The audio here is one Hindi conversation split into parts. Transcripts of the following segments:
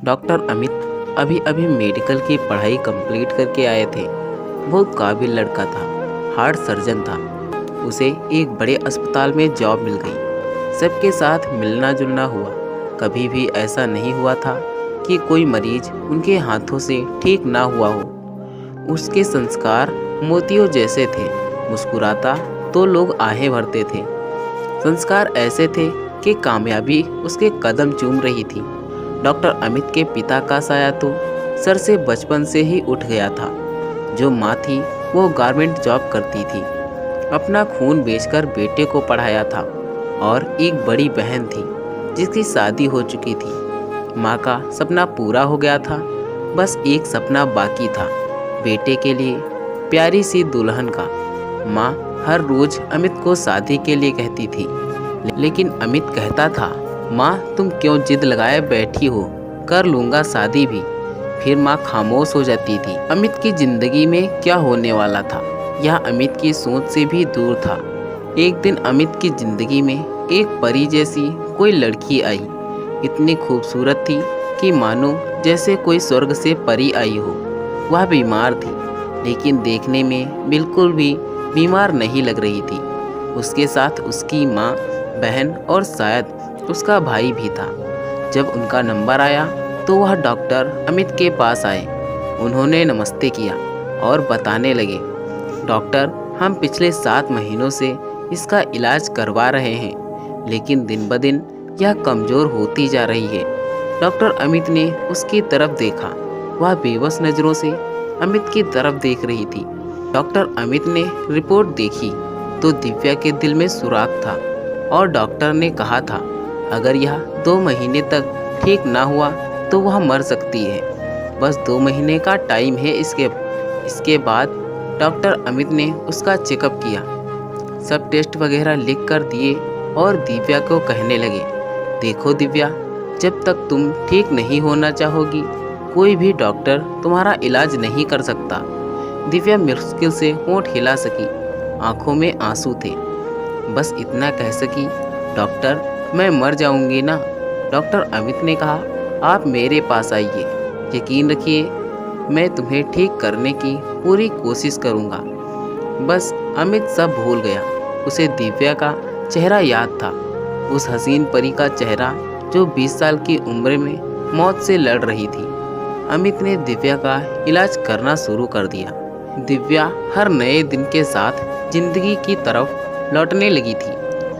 डॉक्टर अमित अभी अभी मेडिकल की पढ़ाई कंप्लीट करके आए थे। बहुत काबिल लड़का था, हार्ट सर्जन था। उसे एक बड़े अस्पताल में जॉब मिल गई। सबके साथ मिलना जुलना हुआ। कभी भी ऐसा नहीं हुआ था कि कोई मरीज उनके हाथों से ठीक ना हुआ हो। उसके संस्कार मोतियों जैसे थे। मुस्कुराता तो लोग आहें भरते थे। संस्कार ऐसे थे कि कामयाबी उसके कदम चूम रही थी। डॉक्टर अमित के पिता का साया तो सर से बचपन से ही उठ गया था। जो माँ थी वो गारमेंट जॉब करती थी। अपना खून बेचकर बेटे को पढ़ाया था। और एक बड़ी बहन थी जिसकी शादी हो चुकी थी। माँ का सपना पूरा हो गया था, बस एक सपना बाकी था, बेटे के लिए प्यारी सी दुल्हन का। माँ हर रोज अमित को शादी के लिए कहती थी, लेकिन अमित कहता था, माँ तुम क्यों जिद लगाए बैठी हो, कर लूँगा शादी भी। फिर माँ खामोश हो जाती थी। अमित की जिंदगी में क्या होने वाला था यह अमित की सोच से भी दूर था। एक दिन अमित की जिंदगी में एक परी जैसी कोई लड़की आई। इतनी खूबसूरत थी कि मानो जैसे कोई स्वर्ग से परी आई हो। वह बीमार थी, लेकिन देखने में बिल्कुल भी बीमार नहीं लग रही थी। उसके साथ उसकी माँ, बहन और शायद उसका भाई भी था। जब उनका नंबर आया तो वह डॉक्टर अमित के पास आए। उन्होंने नमस्ते किया और बताने लगे, डॉक्टर हम पिछले 7 महीनों से इसका इलाज करवा रहे हैं, लेकिन दिन ब दिन यह कमज़ोर होती जा रही है। डॉक्टर अमित ने उसकी तरफ देखा। वह बेबस नज़रों से अमित की तरफ देख रही थी। डॉक्टर अमित ने रिपोर्ट देखी तो दिव्या के दिल में सुराग था और डॉक्टर ने कहा था, अगर यह 2 महीने तक ठीक ना हुआ तो वह मर सकती है। बस 2 महीने का टाइम है। इसके बाद डॉक्टर अमित ने उसका चेकअप किया, सब टेस्ट वगैरह लिख कर दिए और दिव्या को कहने लगे, देखो दिव्या, जब तक तुम ठीक नहीं होना चाहोगी कोई भी डॉक्टर तुम्हारा इलाज नहीं कर सकता। दिव्या मुश्किल से होंठ हिला सकी, आंखों में आंसू थे। बस इतना कह सकी, डॉक्टर मैं मर जाऊंगी ना। डॉक्टर अमित ने कहा, आप मेरे पास आइए, यकीन रखिए मैं तुम्हें ठीक करने की पूरी कोशिश करूंगा। बस अमित सब भूल गया। उसे दिव्या का चेहरा याद था, उस हसीन परी का चेहरा जो 20 साल की उम्र में मौत से लड़ रही थी। अमित ने दिव्या का इलाज करना शुरू कर दिया। दिव्या हर नए दिन के साथ जिंदगी की तरफ लौटने लगी थी।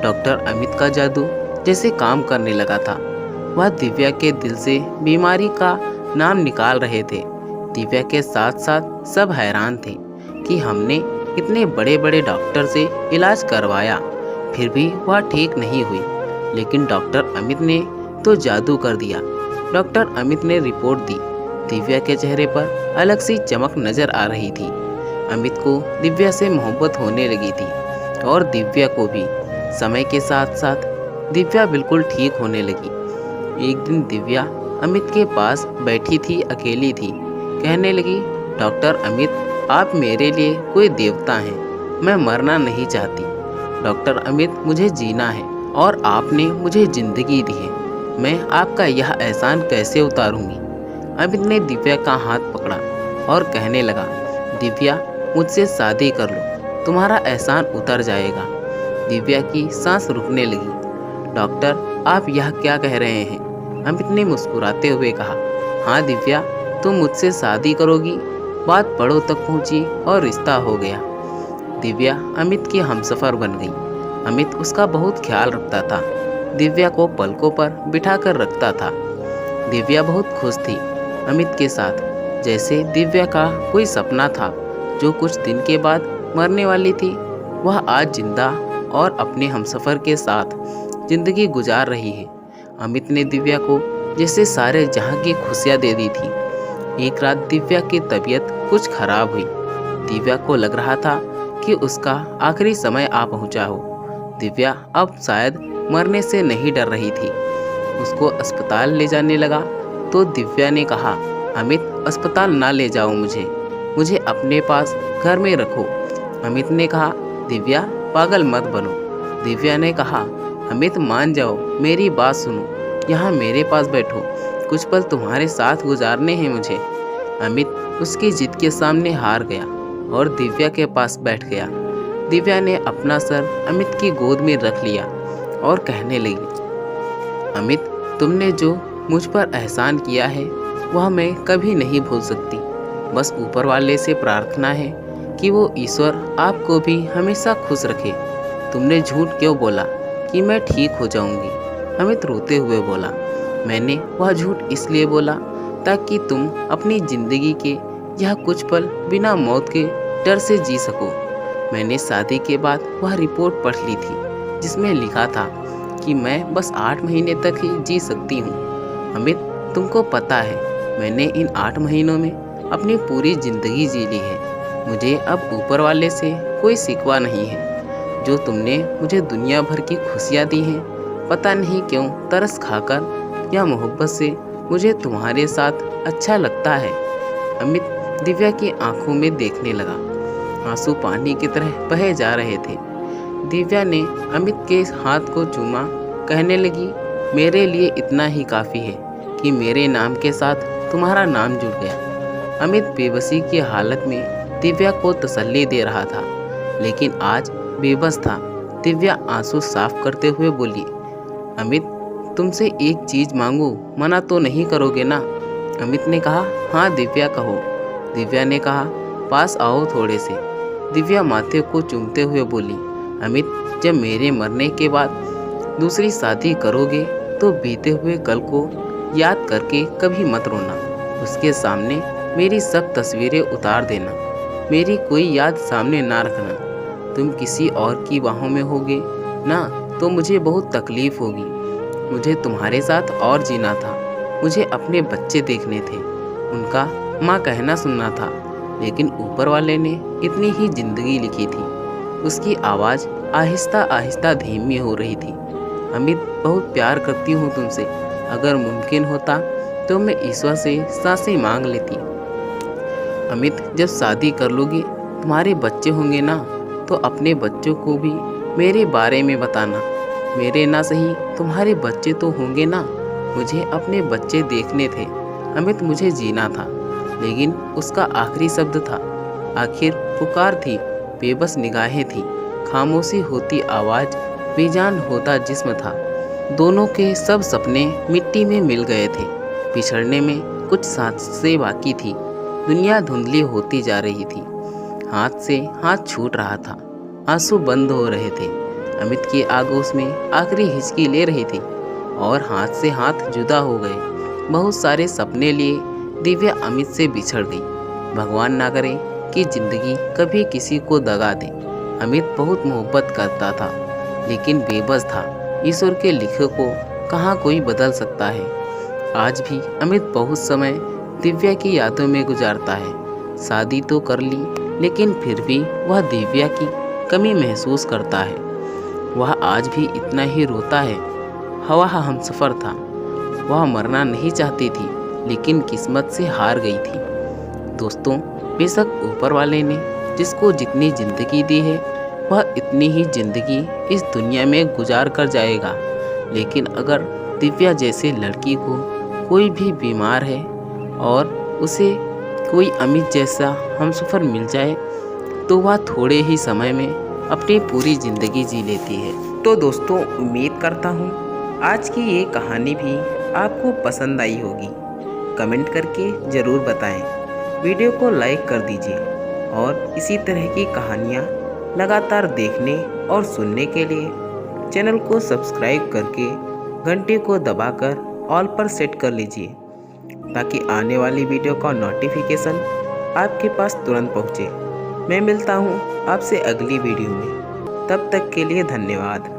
डॉक्टर अमित का जादू जैसे काम करने लगा था। वह दिव्या के दिल से बीमारी का नाम निकाल रहे थे। दिव्या के साथ साथ सब हैरान थे कि हमने इतने बड़े बड़े डॉक्टर से इलाज करवाया, फिर भी वह ठीक नहीं हुई। लेकिन डॉक्टर अमित ने तो जादू कर दिया। डॉक्टर अमित ने रिपोर्ट दी। दिव्या के चेहरे पर अलग सी चमक नजर आ रही थी। अमित को दिव्या से मोहब्बत होने लगी थी और दिव्या को भी। समय के साथ साथ दिव्या बिल्कुल ठीक होने लगी। एक दिन दिव्या अमित के पास बैठी थी, अकेली थी। कहने लगी, डॉक्टर अमित आप मेरे लिए कोई देवता हैं। मैं मरना नहीं चाहती। डॉक्टर अमित मुझे जीना है और आपने मुझे ज़िंदगी दी है। मैं आपका यह एहसान कैसे उतारूंगी। अमित ने दिव्या का हाथ पकड़ा और कहने लगा, दिव्या मुझसे शादी कर लो, तुम्हारा एहसान उतर जाएगा। दिव्या की सांस रुकने लगी। डॉक्टर आप यह क्या कह रहे हैं। अमित ने मुस्कुराते हुए कहा, हाँ दिव्या तुम मुझसे शादी करोगी। बात बड़ों तक पहुंची और रिश्ता हो गया। दिव्या अमित की हमसफर बन गई। अमित उसका बहुत ख्याल रखता था, दिव्या को पलकों पर बिठाकर रखता था। दिव्या बहुत खुश थी अमित के साथ, जैसे दिव्या का कोई सपना था जो कुछ दिन के बाद मरने वाली थी, वह आज जिंदा और अपने हमसफर के साथ जिंदगी गुजार रही है। अमित ने दिव्या को जैसे सारे जहां की खुशियां दे दी थी। एक रात दिव्या की तबीयत कुछ खराब हुई। दिव्या को लग रहा था कि उसका आखिरी समय आ पहुंचा हो। दिव्या अब शायद मरने से नहीं डर रही थी। उसको अस्पताल ले जाने लगा तो दिव्या ने कहा, अमित अस्पताल ना ले जाओ, मुझे अपने पास घर में रखो। अमित ने कहा, दिव्या पागल मत बनो। दिव्या ने कहा, अमित मान जाओ, मेरी बात सुनो, यहाँ मेरे पास बैठो। कुछ पल तुम्हारे साथ गुजारने हैं मुझे। अमित उसकी जिद के सामने हार गया और दिव्या के पास बैठ गया। दिव्या ने अपना सर अमित की गोद में रख लिया और कहने लगी, अमित, तुमने जो मुझ पर एहसान किया है वह मैं कभी नहीं भूल सकती। बस ऊपर वाले से प्रार्थना है कि वो ईश्वर आपको भी हमेशा खुश रखे। तुमने झूठ क्यों बोला कि मैं ठीक हो जाऊंगी? अमित रोते हुए बोला, मैंने वह झूठ इसलिए बोला ताकि तुम अपनी जिंदगी के यह कुछ पल बिना मौत के डर से जी सको। मैंने शादी के बाद वह रिपोर्ट पढ़ ली थी जिसमें लिखा था कि मैं बस 8 महीने तक ही जी सकती हूँ। अमित, तुमको पता है मैंने इन 8 महीनों में अपनी पूरी जिंदगी जी ली है। मुझे अब ऊपर वाले से कोई शिकवा नहीं है। जो तुमने मुझे दुनिया भर की खुशियाँ दी हैं, पता नहीं क्यों तरस खाकर या मोहब्बत से मुझे तुम्हारे साथ अच्छा लगता है। अमित दिव्या की आंखों में देखने लगा। आंसू पानी की तरह बहे जा रहे थे। दिव्या ने अमित के हाथ को चूमा, कहने लगी, मेरे लिए इतना ही काफ़ी है कि मेरे नाम के साथ तुम्हारा नाम जुड़ गया। अमित बेबसी की हालत में दिव्या को तसल्ली दे रहा था, लेकिन आज बेबस था। दिव्या आंसू साफ करते हुए बोली, अमित, तुमसे एक चीज़ मांगू, मना तो नहीं करोगे ना? अमित ने कहा, हाँ दिव्या कहो। दिव्या ने कहा, पास आओ थोड़े से। दिव्या माथे को चूमते हुए बोली, अमित, जब मेरे मरने के बाद दूसरी शादी करोगे तो बीते हुए कल को याद करके कभी मत रोना। उसके सामने मेरी सब तस्वीरें उतार देना। मेरी कोई याद सामने ना रखना। तुम किसी और की बाहों में होगे ना तो मुझे बहुत तकलीफ़ होगी। मुझे तुम्हारे साथ और जीना था। मुझे अपने बच्चे देखने थे, उनका माँ कहना सुनना था, लेकिन ऊपर वाले ने इतनी ही ज़िंदगी लिखी थी। उसकी आवाज़ आहिस्ता आहिस्ता धीमी हो रही थी। अमित, बहुत प्यार करती हूँ तुमसे। अगर मुमकिन होता तो मैं ईश्वर से सांसें मांग लेती। अमित, जब शादी कर लोगी, तुम्हारे बच्चे होंगे ना, तो अपने बच्चों को भी मेरे बारे में बताना। मेरे ना सही तुम्हारे बच्चे तो होंगे ना। मुझे अपने बच्चे देखने थे। अमित, मुझे जीना था, लेकिन उसका आखिरी शब्द था। आखिर पुकार थी, बेबस निगाहें थी, खामोशी होती आवाज़, बेजान होता जिस्म था। दोनों के सब सपने मिट्टी में मिल गए थे। बिछड़ने में कुछ सांसें बाकी थी। दुनिया धुंधली होती जा रही थी। हाथ से हाथ छूट रहा था। आंसू बंद हो रहे थे। अमित की आगोश में आखिरी हिचकी ले रही थी और हाथ से हाथ जुदा हो गए। बहुत सारे सपने लिए दिव्या अमित से बिछड़ गई। भगवान ना करे कि जिंदगी कभी किसी को दगा दे। अमित बहुत मोहब्बत करता था, लेकिन बेबस था। ईश्वर के लिखे को कहाँ कोई बदल सकता है। आज भी अमित बहुत समय दिव्या की यादों में गुजारता है। शादी तो कर ली, लेकिन फिर भी वह दिव्या की कमी महसूस करता है। वह आज भी इतना ही रोता है। हवा हमसफ़र था। वह मरना नहीं चाहती थी, लेकिन किस्मत से हार गई थी। दोस्तों, बेशक ऊपर वाले ने जिसको जितनी ज़िंदगी दी है वह इतनी ही ज़िंदगी इस दुनिया में गुजार कर जाएगा, लेकिन अगर दिव्या जैसे लड़की को कोई भी बीमार है और उसे कोई अमित जैसा हमसफ़र मिल जाए तो वह थोड़े ही समय में अपनी पूरी ज़िंदगी जी लेती है। तो दोस्तों, उम्मीद करता हूँ आज की ये कहानी भी आपको पसंद आई होगी। कमेंट करके ज़रूर बताएं। वीडियो को लाइक कर दीजिए और इसी तरह की कहानियाँ लगातार देखने और सुनने के लिए चैनल को सब्सक्राइब करके घंटे को दबाकर ऑल पर सेट कर लीजिए, ताकि आने वाली वीडियो का नोटिफिकेशन आपके पास तुरंत पहुँचे। मैं मिलता हूँ आपसे अगली वीडियो में। तब तक के लिए धन्यवाद।